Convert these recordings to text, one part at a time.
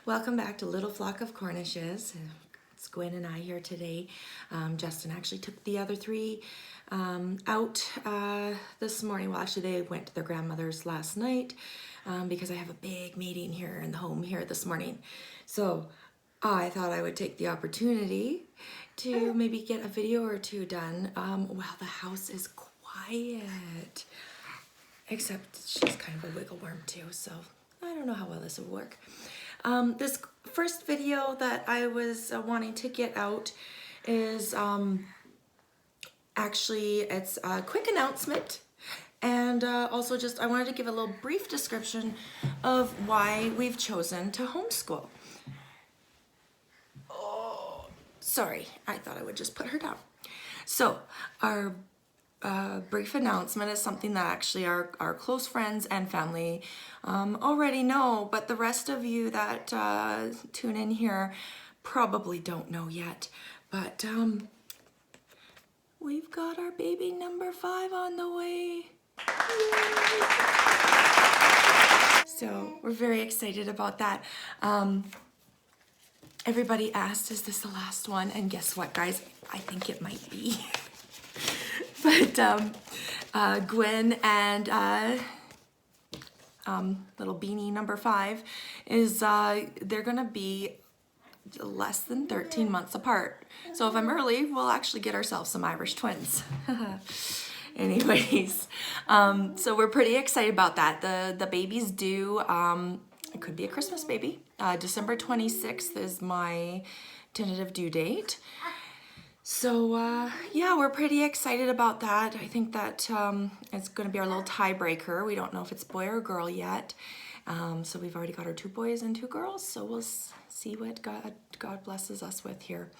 Welcome back to Little Flock of Cornishes. It's Gwen and I here today. Justin actually took the other three out this morning. Well, actually they went to their grandmother's last night because I have a big meeting here in the home here this morning. So I thought I would take the opportunity to maybe get a video or two done while the house is quiet. Except she's kind of a wiggle worm too, so I don't know how well this will work. This first video that I was wanting to get out is actually it's a quick announcement, and also just I wanted to give a little brief description of why we've chosen to homeschool. Oh, sorry, I thought I would just put her down. So our brief announcement is something that actually our close friends and family already know, but the rest of you that tune in here probably don't know yet. But we've got our baby number 5 on the way. Yay! So we're very excited about that. Everybody asked, is this the last one? And guess what, guys? I think it might be. But Gwen and little beanie number 5 is they're gonna be less than 13 months apart. So if I'm early, we'll actually get ourselves some Irish twins. Anyways, so we're pretty excited about that. The baby's due. It could be a Christmas baby. December 26th is my tentative due date. So yeah, we're pretty excited about that. I think that it's going to be our little tiebreaker. We don't know if it's boy or girl yet. So we've already got our 2 boys and 2 girls. So we'll see what God blesses us with here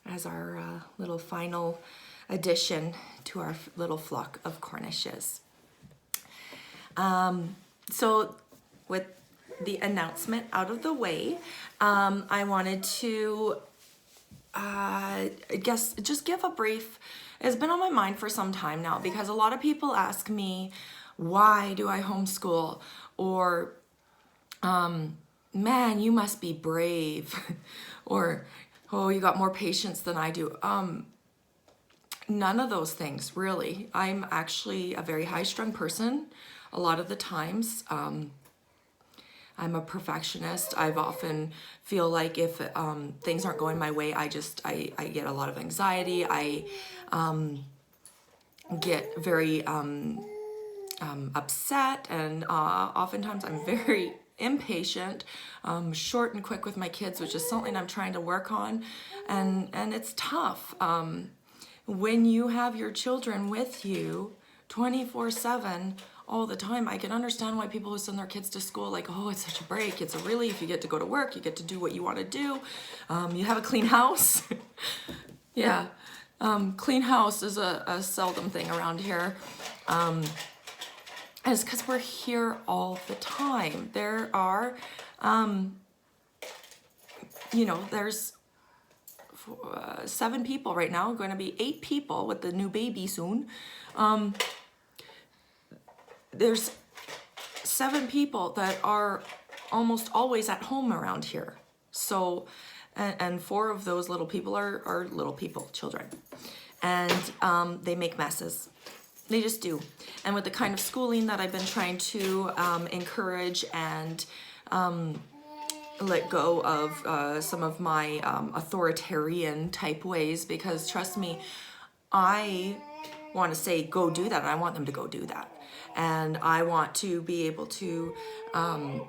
as our little final addition to our little flock of Cornishes. So with the announcement out of the way, I wanted to I guess just give a brief. It's been on my mind for some time now because a lot of people ask me, why do I homeschool? Or, man, you must be brave. Or, oh, you got more patience than I do. None of those things, really. I'm actually a very high-strung person a lot of the times. I'm a perfectionist. I've often feel like if things aren't going my way, I get a lot of anxiety. I get very upset, and oftentimes I'm very impatient, short and quick with my kids, which is something I'm trying to work on, and it's tough. When you have your children with you 24/7, all the time, I can understand why people who send their kids to school like, oh, it's such a break, it's a relief, you get to go to work, you get to do what you want to do, you have a clean house. Yeah, clean house is a seldom thing around here. It's because we're here all the time. There are, there's 7 people right now, going to be 8 people with the new baby soon. There's 7 people that are almost always at home around here. So, and 4 of those little people are little people, children. And they make messes. They just do. And with the kind of schooling that I've been trying to encourage and let go of some of my authoritarian type ways, because trust me, I want to say, go do that. And I want them to go do that. And I want to be able to, I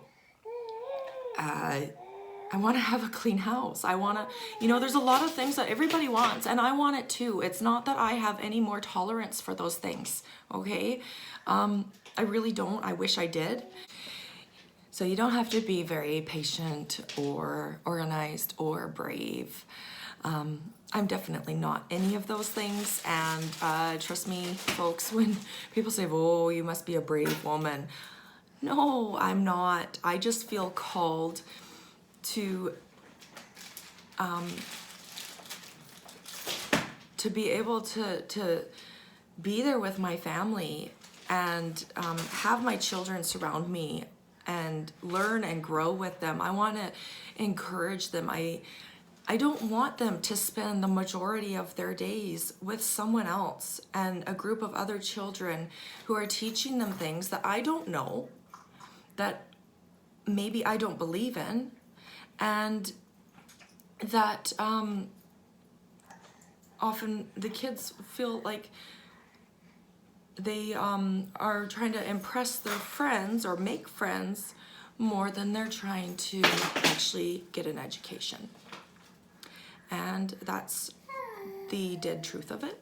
want to have a clean house. I want to, there's a lot of things that everybody wants, and I want it too. It's not that I have any more tolerance for those things, okay? I really don't. I wish I did. So you don't have to be very patient or organized or brave. I'm definitely not any of those things, and trust me, folks, when people say, oh, you must be a brave woman. No, I'm not. I just feel called to be able to be there with my family and have my children surround me and learn and grow with them. I want to encourage them. I don't want them to spend the majority of their days with someone else and a group of other children who are teaching them things that I don't know, that maybe I don't believe in, and that often the kids feel like they are trying to impress their friends or make friends more than they're trying to actually get an education. And that's the dead truth of it.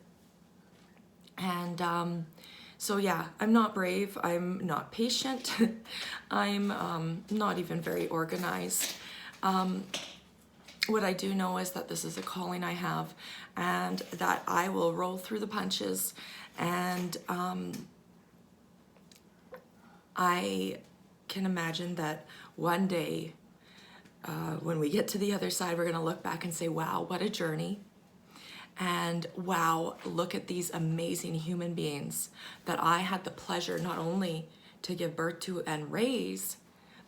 And so yeah, I'm not brave, I'm not patient, I'm not even very organized. What I do know is that this is a calling I have, and that I will roll through the punches, and I can imagine that one day when we get to the other side, we're going to look back and say, wow, what a journey. And wow, look at these amazing human beings that I had the pleasure not only to give birth to and raise,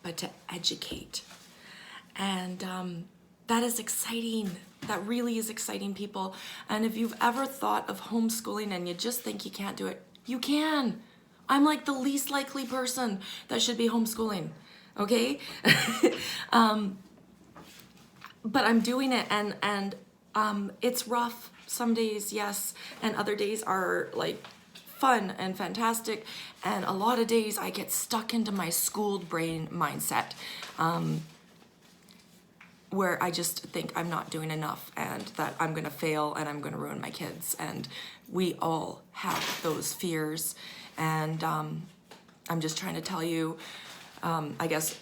but to educate. And that is exciting. That really is exciting, people. And if you've ever thought of homeschooling and you just think you can't do it, you can. I'm like the least likely person that should be homeschooling, okay? But I'm doing it, and it's rough some days, yes, and other days are like fun and fantastic, and a lot of days I get stuck into my schooled brain mindset, where I just think I'm not doing enough and that I'm gonna fail and I'm gonna ruin my kids, and we all have those fears, and I'm just trying to tell you, I guess,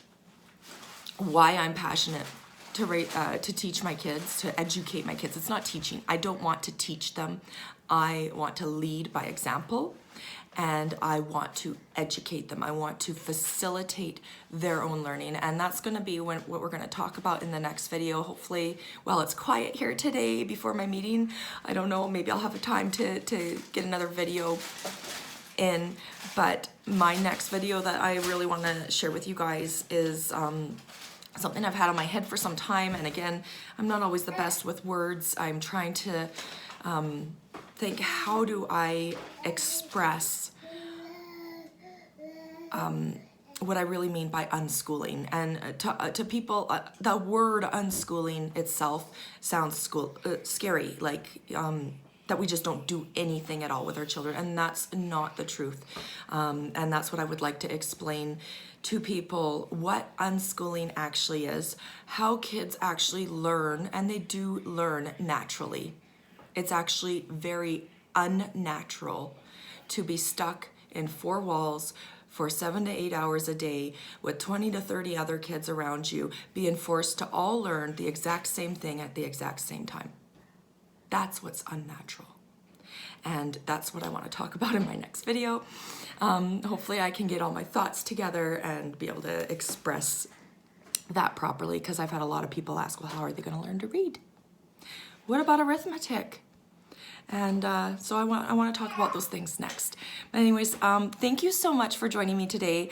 why I'm passionate to teach my kids, to educate my kids. It's not teaching. I don't want to teach them. I want to lead by example, and I want to educate them. I want to facilitate their own learning, and that's going to be what we're going to talk about in the next video. Hopefully, while it's quiet here today before my meeting, I don't know, maybe I'll have a time to get another video in, but my next video that I really want to share with you guys is something I've had on my head for some time, and again, I'm not always the best with words. I'm trying to think, how do I express what I really mean by unschooling? And to people, the word unschooling itself sounds scary, like that we just don't do anything at all with our children, and that's not the truth. And that's what I would like to explain to people, what unschooling actually is, how kids actually learn, and they do learn naturally. It's actually very unnatural to be stuck in four walls for 7 to 8 hours a day with 20 to 30 other kids around you, being forced to all learn the exact same thing at the exact same time. That's what's unnatural. And that's what I want to talk about in my next video. Hopefully I can get all my thoughts together and be able to express that properly, because I've had a lot of people ask, well, how are they going to learn to read? What about arithmetic? And so I want to talk about those things next. But anyways, thank you so much for joining me today.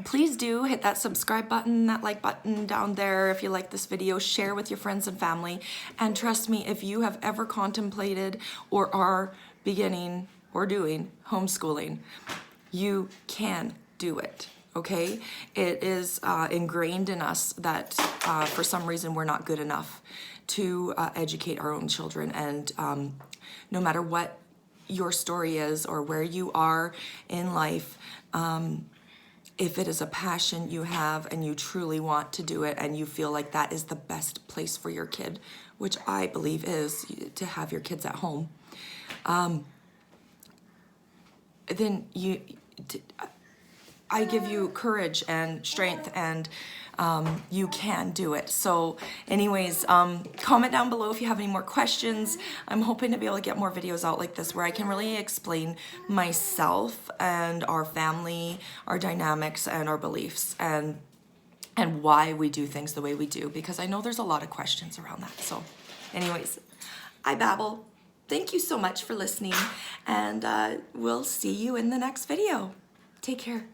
Please do hit that subscribe button, that like button down there if you like this video, share with your friends and family, and trust me, if you have ever contemplated or are beginning or doing homeschooling, you can do it, okay? It is ingrained in us that for some reason we're not good enough to educate our own children, and no matter what your story is or where you are in life, if it is a passion you have and you truly want to do it and you feel like that is the best place for your kid, which I believe is to have your kids at home, then I give you courage and strength, and you can do it. So anyways, comment down below if you have any more questions. I'm hoping to be able to get more videos out like this where I can really explain myself and our family, our dynamics and our beliefs, and why we do things the way we do, because I know there's a lot of questions around that. So anyways, I babble. Thank you so much for listening, and we'll see you in the next video. Take care.